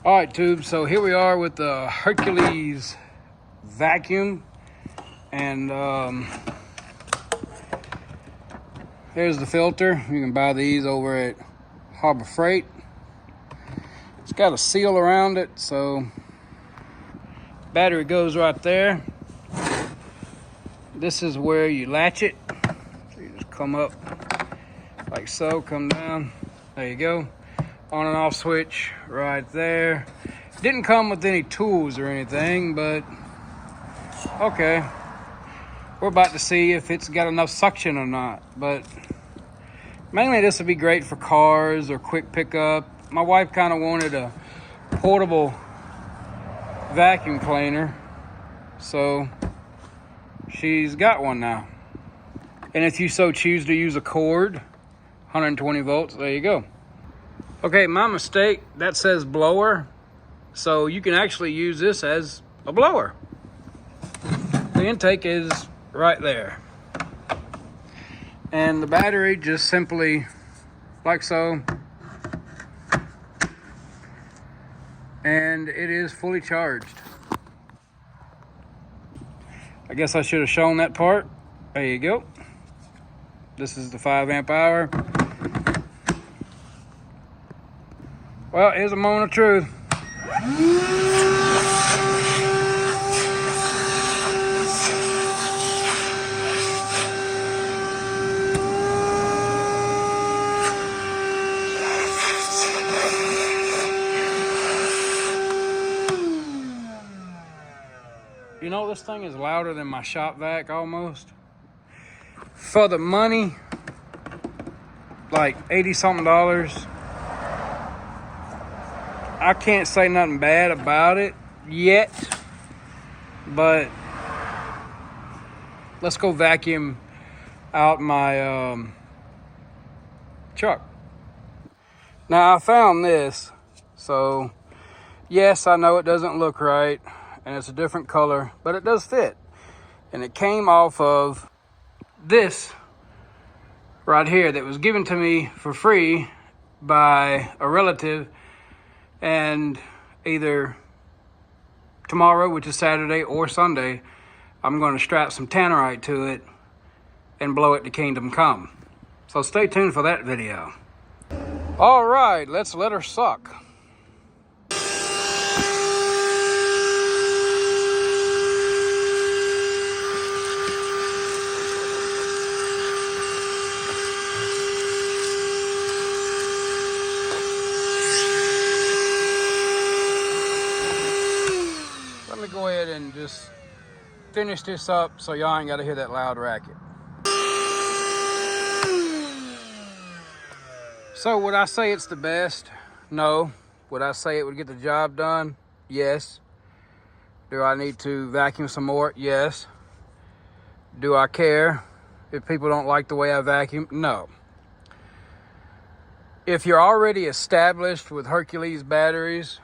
All right, tubes. So here we are with the Hercules vacuum, and here's the filter. You can buy these over at Harbor Freight. It's got a seal around it, so battery goes right there. This is where you latch it. So you just come up like so, come down. There you go. On and off switch right there. Didn't come with any tools or anything, but okay. We're about to see if it's got enough suction or not. But mainly this would be great for cars or quick pickup. My wife kind of wanted a portable vacuum cleaner, so she's got one now. And if you so choose to use a cord, 120 volts, there you go. Okay, my mistake, that says blower, so you can actually use this as a blower. The intake is right there. And the battery just simply, like so, and it is fully charged. I guess I should have shown that part. There you go. This is the 5 amp hour. Well, here's a moment of truth. You know, this thing is louder than my shop vac almost. For the money, like 80 something dollars, I can't say nothing bad about it yet, but let's go vacuum out my truck. Now I found this, so yes, I know it doesn't look right and it's a different color, but it does fit. And it came off of this right here that was given to me for free by a relative. And either tomorrow, which is Saturday, or Sunday, I'm going to strap some tannerite to it and blow it to kingdom come. So stay tuned for that video. All right, let's let her suck. Let me go ahead and just finish this up so y'all ain't got to hear that loud racket. So would I say it's the best? No. Would I say it would get the job done? Yes. Do I need to vacuum some more? Yes. Do I care if people don't like the way I vacuum? No. If you're already established with Hercules batteries,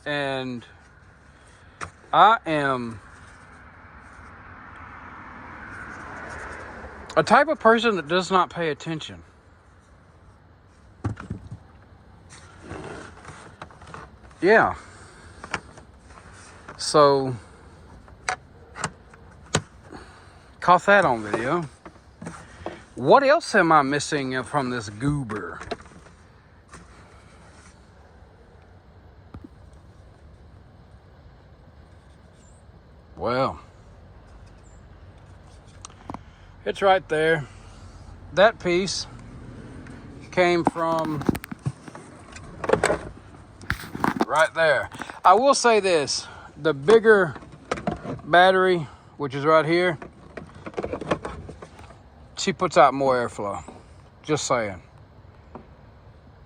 and I am a type of person that does not pay attention. Yeah. So, caught that on video. What else am I missing from this goober? Well, it's right there. That piece came from right there. I will say this, the bigger battery, which is right here, she puts out more airflow. Just saying.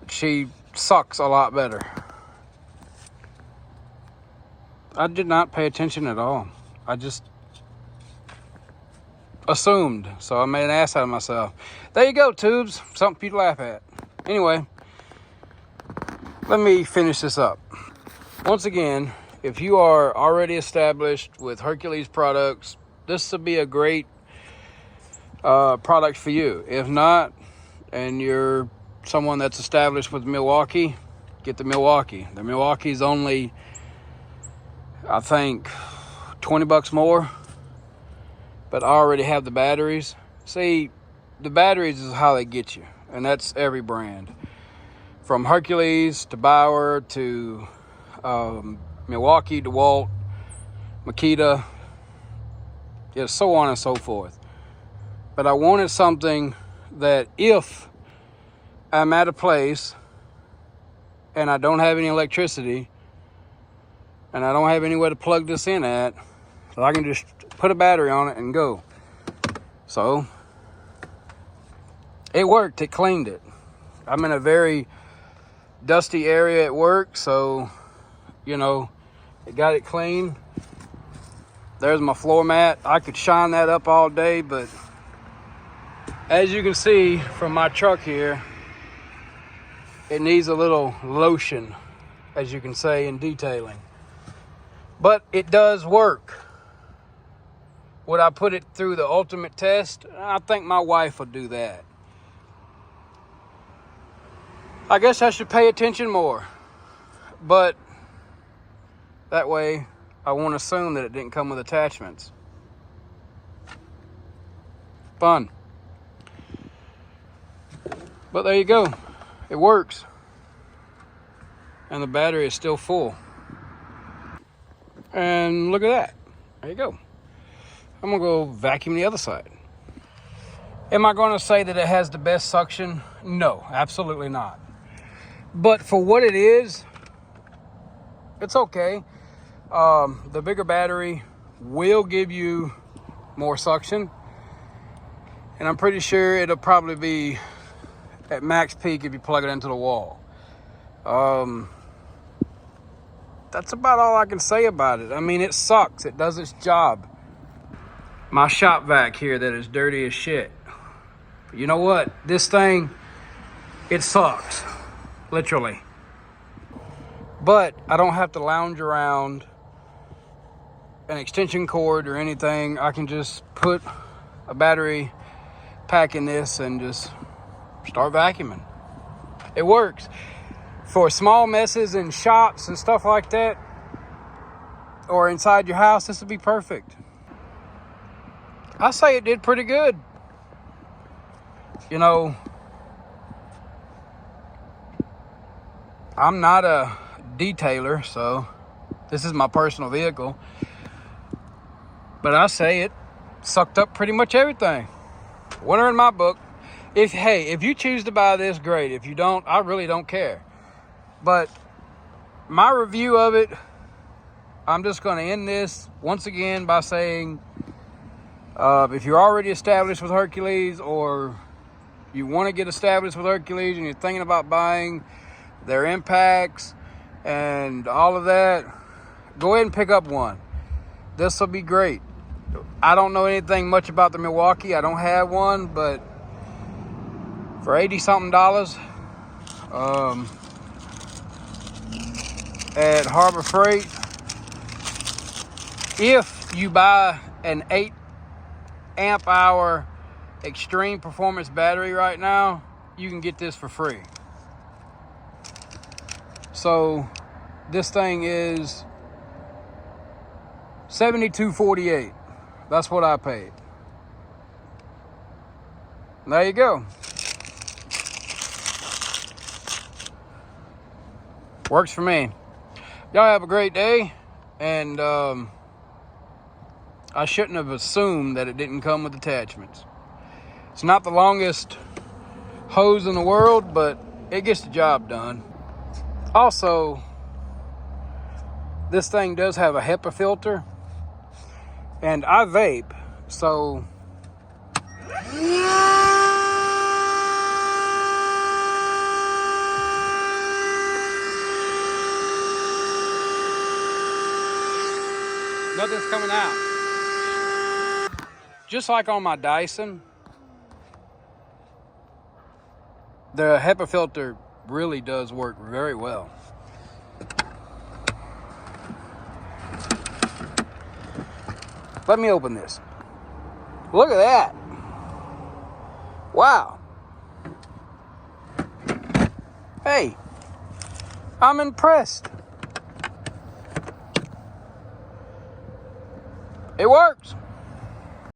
She sucks a lot better. I did not pay attention at all. I just assumed, so I made an ass out of myself. There you go, tubes. Something for you to laugh at. Anyway, let me finish this up. Once again, if you are already established with Hercules products, this would be a great product for you. If not, and you're someone that's established with Milwaukee, get the Milwaukee. The Milwaukee's only, I think, 20 bucks more, but I already have the batteries. See, the batteries is how they get you, and that's every brand. From Hercules to Bauer to Milwaukee, DeWalt, Makita, yeah, so on and so forth. But I wanted something that if I'm at a place and I don't have any electricity and I don't have anywhere to plug this in at, so I can just put a battery on it and go. So it worked. It cleaned it. I'm in a very dusty area at work, so you know, it got it clean. There's my floor mat. I could shine that up all day, but as you can see from my truck here, it needs a little lotion, as you can say, in detailing. But it does work. Would I put it through the ultimate test? I think my wife will do that. I guess I should pay attention more. But that way, I won't assume that it didn't come with attachments. Fun. But there you go. It works. And the battery is still full. And look at that. There you go. I'm going to go vacuum the other side. Am I going to say that it has the best suction? No, absolutely not. But for what it is, it's okay. The bigger battery will give you more suction. And I'm pretty sure it'll probably be at max peak if you plug it into the wall. That's about all I can say about it. I mean, it sucks. It does its job. My shop vac here that is dirty as shit. But you know what? This thing, it sucks. Literally. But I don't have to lounge around an extension cord or anything. I can just put a battery pack in this and just start vacuuming. It works. For small messes in shops and stuff like that, or inside your house, this would be perfect. I say it did pretty good. You know, I'm not a detailer, so this is my personal vehicle. But I say it sucked up pretty much everything. Winner in my book. If you choose to buy this, great. If you don't, I really don't care. But my review of it, I'm just going to end this once again by saying, if you're already established with Hercules, or you want to get established with Hercules and you're thinking about buying their impacts and all of that, go ahead and pick up one. This will be great. I don't know anything much about the Milwaukee. I don't have one, but for $80-something at Harbor Freight, if you buy an 8 amp hour extreme performance battery right now, you can get this for free. So this thing is $72.48. That's what I paid. There you go. Works for me. Y'all have a great day. And I shouldn't have assumed that it didn't come with attachments. It's not the longest hose in the world, but it gets the job done. Also, this thing does have a HEPA filter, and I vape, so nothing's coming out. Just like on my Dyson, the HEPA filter really does work very well. Let me open this. Look at that. Wow. Hey, I'm impressed. It works.